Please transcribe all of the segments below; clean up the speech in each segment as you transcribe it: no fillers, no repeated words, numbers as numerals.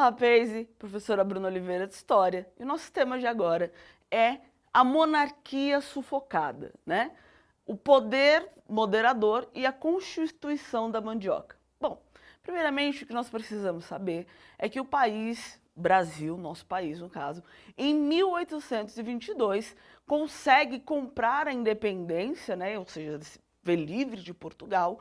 Rapaze, professora Bruna Oliveira de História. E o nosso tema de agora é a monarquia sufocada, né? O poder moderador e a constituição da mandioca. Bom, primeiramente o que nós precisamos saber é que o país, Brasil, nosso país no caso, em 1822 consegue comprar a independência, né? Ou seja, ver livre de Portugal,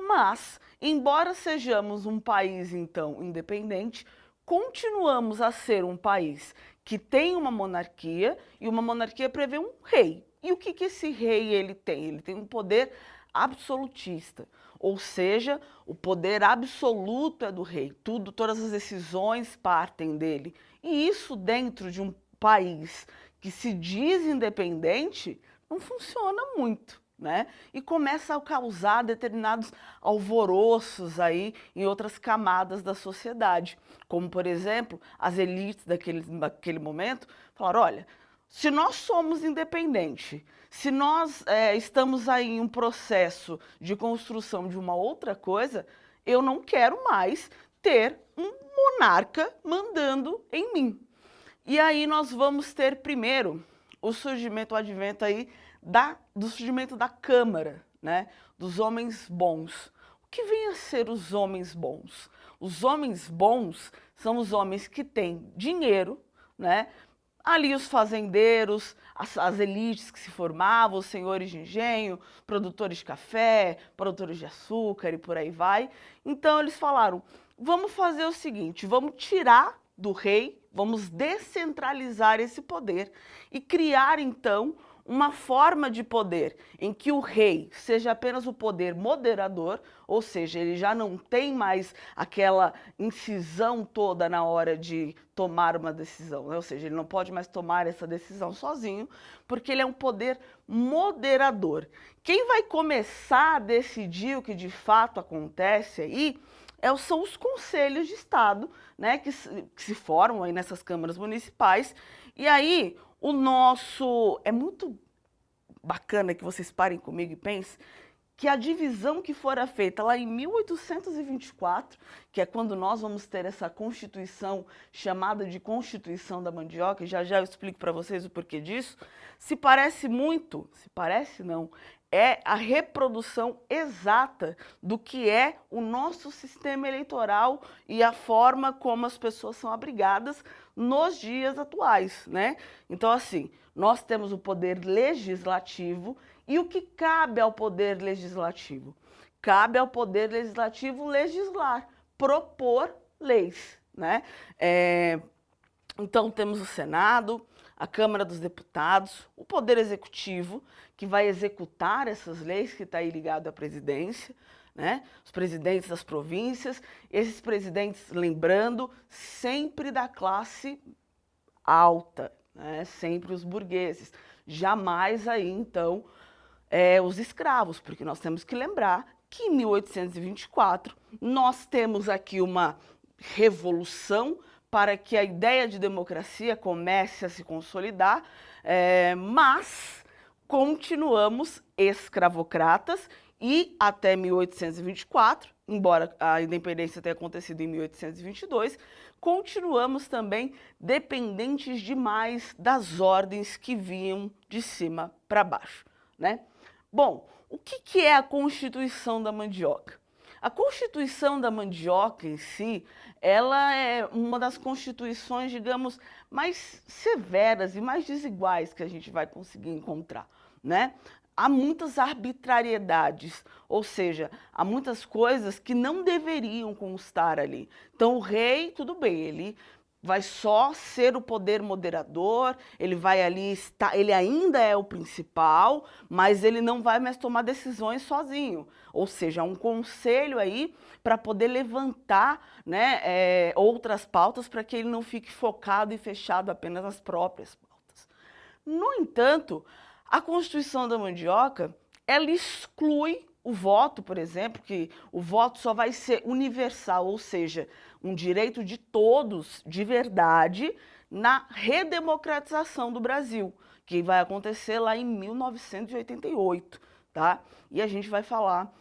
mas, embora sejamos um país, então, independente, continuamos a ser um país que tem uma monarquia, e uma monarquia prevê um rei. E o que esse rei ele tem? Ele tem um poder absolutista, ou seja, o poder absoluto é do rei, todas as decisões partem dele. E isso dentro de um país que se diz independente, não funciona muito, né? E começa a causar determinados alvoroços aí em outras camadas da sociedade, como por exemplo, as elites daquele momento falaram, olha, se nós somos independentes, se nós estamos aí em um processo de construção de uma outra coisa, eu não quero mais ter um monarca mandando em mim. E aí nós vamos ter primeiro o surgimento, o advento aí do surgimento da Câmara, né? Dos homens bons. O que vem a ser os homens bons? Os homens bons são os homens que têm dinheiro, né? Ali os fazendeiros, as elites que se formavam, os senhores de engenho, produtores de café, produtores de açúcar e por aí vai. Então eles falaram, vamos fazer o seguinte, vamos tirar do rei, vamos descentralizar esse poder e criar então uma forma de poder em que o rei seja apenas o poder moderador, ou seja, ele já não tem mais aquela incisão toda na hora de tomar uma decisão, né? Ou seja, ele não pode mais tomar essa decisão sozinho, porque ele é um poder moderador. Quem vai começar a decidir o que de fato acontece aí são os conselhos de Estado, né, que se formam aí nessas câmaras municipais, e aí é muito bacana que vocês parem comigo e pensem que a divisão que fora feita lá em 1824, que é quando nós vamos ter essa Constituição chamada de Constituição da Mandioca, e já eu explico para vocês o porquê disso, se parece não, é a reprodução exata do que é o nosso sistema eleitoral e a forma como as pessoas são abrigadas nos dias atuais, né? Então, assim, nós temos o poder legislativo e o que cabe ao poder legislativo? Cabe ao poder legislativo legislar, propor leis, né? Então, temos o Senado, a Câmara dos Deputados, o Poder Executivo, que vai executar essas leis, que está aí ligado à presidência, né? Os presidentes das províncias, esses presidentes, lembrando, sempre da classe alta, né? Sempre os burgueses, jamais aí, então, os escravos, porque nós temos que lembrar que em 1824 nós temos aqui uma revolução para que a ideia de democracia comece a se consolidar, mas continuamos escravocratas e até 1824, embora a independência tenha acontecido em 1822, continuamos também dependentes demais das ordens que vinham de cima para baixo, né? Bom, o que é a Constituição da Mandioca? A Constituição da Mandioca em si, ela é uma das constituições, digamos, mais severas e mais desiguais que a gente vai conseguir encontrar, né? Há muitas arbitrariedades, ou seja, há muitas coisas que não deveriam constar ali. Então o rei, tudo bem, ele vai só ser o poder moderador, ele vai ali estar, ele ainda é o principal, mas ele não vai mais tomar decisões sozinho. Ou seja, um conselho aí para poder levantar, né, outras pautas para que ele não fique focado e fechado apenas nas próprias pautas. No entanto, a Constituição da Mandioca, ela exclui o voto, por exemplo, que o voto só vai ser universal, ou seja, um direito de todos, de verdade, na redemocratização do Brasil, que vai acontecer lá em 1988, tá? E a gente vai falar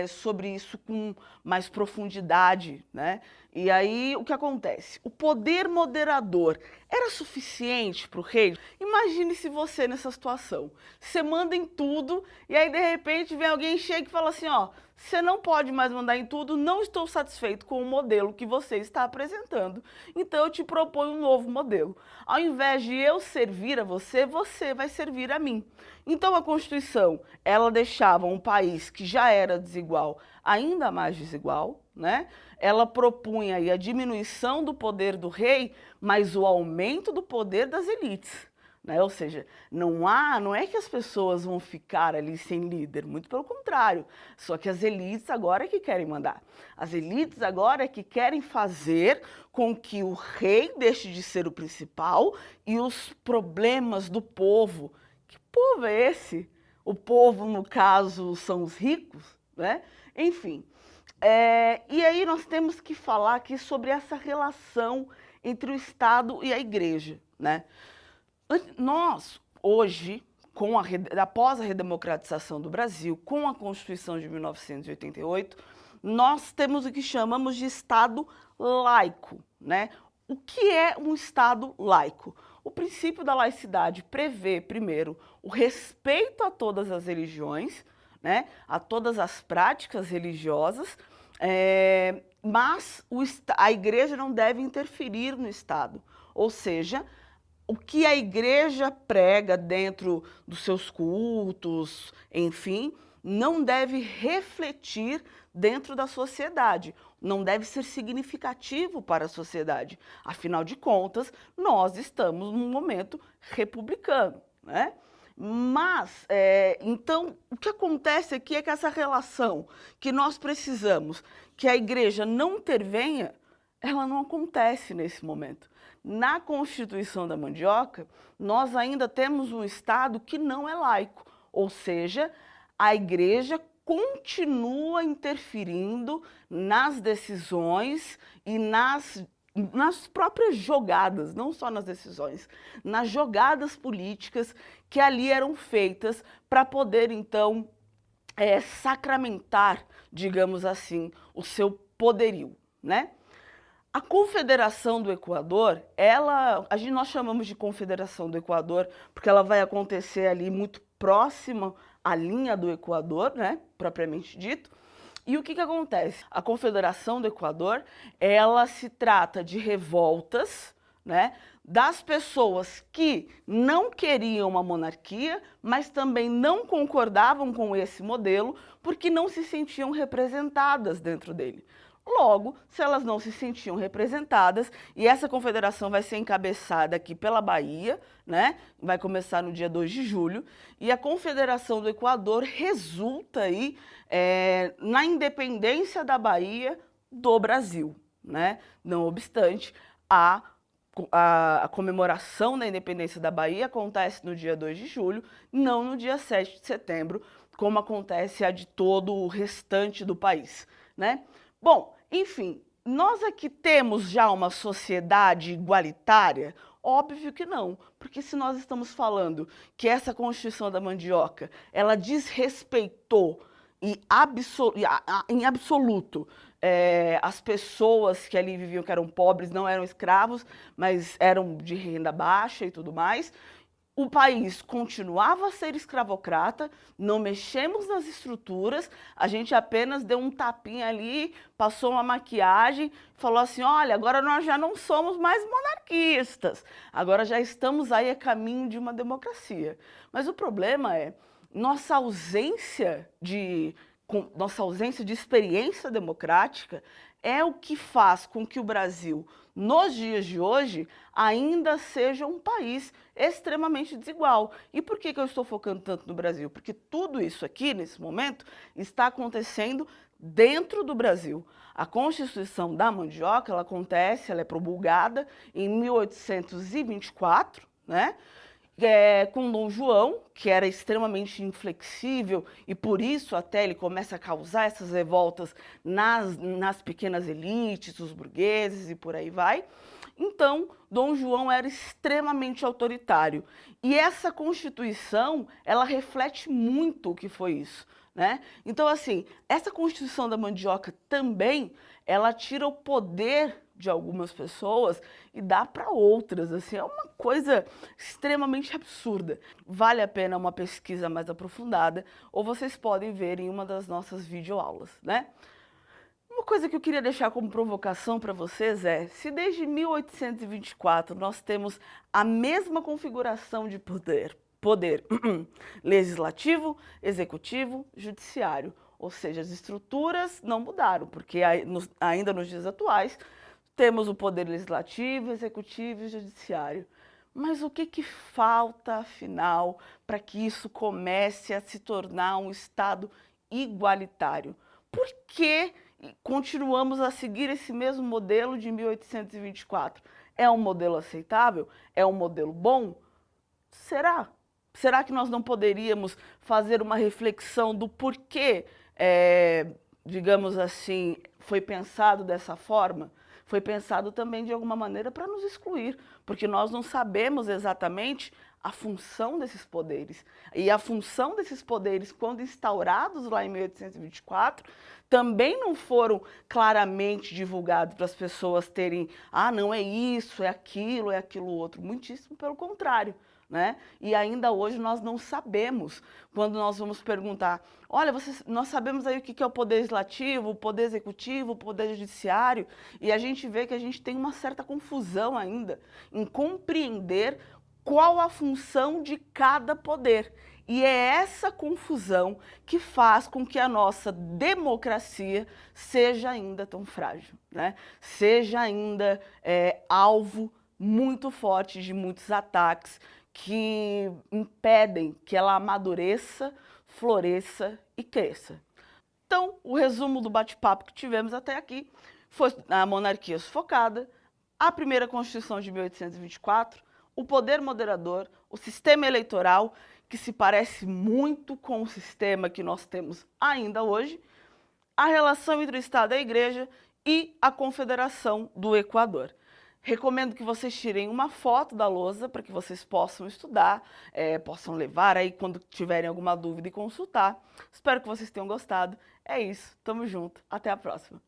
sobre isso com mais profundidade, né? E aí, o que acontece? O poder moderador era suficiente para o rei? Imagine se você nessa situação. Você manda em tudo e aí, de repente, vem alguém chega e fala assim, ó, você não pode mais mandar em tudo, não estou satisfeito com o modelo que você está apresentando, então eu te proponho um novo modelo. Ao invés de eu servir a você, você vai servir a mim. Então a Constituição, ela deixava um país que já era desigual ainda mais desigual, né? Ela propunha aí a diminuição do poder do rei, mas o aumento do poder das elites. Né? Ou seja, não é que as pessoas vão ficar ali sem líder, muito pelo contrário. Só que as elites agora é que querem mandar. As elites agora é que querem fazer com que o rei deixe de ser o principal e os problemas do povo. Que povo é esse? O povo, no caso, são os ricos, né? Enfim. E aí nós temos que falar aqui sobre essa relação entre o Estado e a Igreja, né? Nós, hoje, após a redemocratização do Brasil, com a Constituição de 1988, nós temos o que chamamos de Estado laico, né? O que é um Estado laico? O princípio da laicidade prevê, primeiro, o respeito a todas as religiões, né? A todas as práticas religiosas, mas a Igreja não deve interferir no Estado, ou seja, o que a Igreja prega dentro dos seus cultos, enfim, não deve refletir dentro da sociedade, não deve ser significativo para a sociedade. Afinal de contas, nós estamos num momento republicano, né? Mas, então, o que acontece aqui é que essa relação que nós precisamos, que a Igreja não intervenha, ela não acontece nesse momento. Na Constituição da Mandioca, nós ainda temos um Estado que não é laico, ou seja, a Igreja continua interferindo nas decisões e nas próprias jogadas, não só nas decisões, nas jogadas políticas que ali eram feitas para poder, então, sacramentar, digamos assim, o seu poderio, né? A Confederação do Equador, nós chamamos de Confederação do Equador porque ela vai acontecer ali muito próxima à linha do Equador, né, propriamente dito. E o que acontece? A Confederação do Equador, ela se trata de revoltas, né, das pessoas que não queriam uma monarquia, mas também não concordavam com esse modelo porque não se sentiam representadas dentro dele. Logo, se elas não se sentiam representadas, e essa confederação vai ser encabeçada aqui pela Bahia, né? Vai começar no dia 2 de julho, e a Confederação do Equador resulta aí na independência da Bahia do Brasil, né? Não obstante, a comemoração da independência da Bahia acontece no dia 2 de julho, não no dia 7 de setembro, como acontece a de todo o restante do país, né? Bom, enfim, nós aqui temos já uma sociedade igualitária? Óbvio que não, porque se nós estamos falando que essa Constituição da Mandioca, ela desrespeitou em absoluto as pessoas que ali viviam, que eram pobres, não eram escravos, mas eram de renda baixa e tudo mais, o país continuava a ser escravocrata, não mexemos nas estruturas, a gente apenas deu um tapinha ali, passou uma maquiagem, falou assim, olha, agora nós já não somos mais monarquistas, agora já estamos aí a caminho de uma democracia. Mas o problema é, nossa ausência de experiência democrática é o que faz com que o Brasil, nos dias de hoje, ainda seja um país extremamente desigual. E por que eu estou focando tanto no Brasil? Porque tudo isso aqui, nesse momento, está acontecendo dentro do Brasil. A Constituição da Mandioca, ela é promulgada em 1824, né? Com Dom João, que era extremamente inflexível e por isso até ele começa a causar essas revoltas nas pequenas elites, os burgueses e por aí vai. Então, Dom João era extremamente autoritário e essa Constituição, ela reflete muito o que foi isso, né? Então, assim, essa Constituição da Mandioca também, ela tira o poder de algumas pessoas e dá para outras, assim, é uma coisa extremamente absurda. Vale a pena uma pesquisa mais aprofundada, ou vocês podem ver em uma das nossas videoaulas, né? Uma coisa que eu queria deixar como provocação para vocês é, se desde 1824 nós temos a mesma configuração de poder legislativo, executivo, judiciário, ou seja, as estruturas não mudaram, porque ainda nos dias atuais temos o poder legislativo, executivo e judiciário. Mas o que falta, afinal, para que isso comece a se tornar um Estado igualitário? Por que continuamos a seguir esse mesmo modelo de 1824? É um modelo aceitável? É um modelo bom? Será? Será que nós não poderíamos fazer uma reflexão do porquê, digamos assim, foi pensado dessa forma? Foi pensado também de alguma maneira para nos excluir, porque nós não sabemos exatamente a função desses poderes. E a função desses poderes, quando instaurados lá em 1824, também não foram claramente divulgados para as pessoas terem, não é isso, é aquilo outro. Muitíssimo pelo contrário. Né? E ainda hoje nós não sabemos, quando nós vamos perguntar, olha, nós sabemos aí o que é o poder legislativo, o poder executivo, o poder judiciário, e a gente vê que a gente tem uma certa confusão ainda em compreender qual a função de cada poder. E é essa confusão que faz com que a nossa democracia seja ainda tão frágil, né? Seja ainda alvo muito forte de muitos ataques que impedem que ela amadureça, floresça e cresça. Então, o resumo do bate-papo que tivemos até aqui foi a monarquia sufocada, a primeira Constituição de 1824, o poder moderador, o sistema eleitoral, que se parece muito com o sistema que nós temos ainda hoje, a relação entre o Estado e a Igreja e a Confederação do Equador. Recomendo que vocês tirem uma foto da lousa para que vocês possam estudar, possam levar aí quando tiverem alguma dúvida e consultar. Espero que vocês tenham gostado. É isso, tamo junto, até a próxima.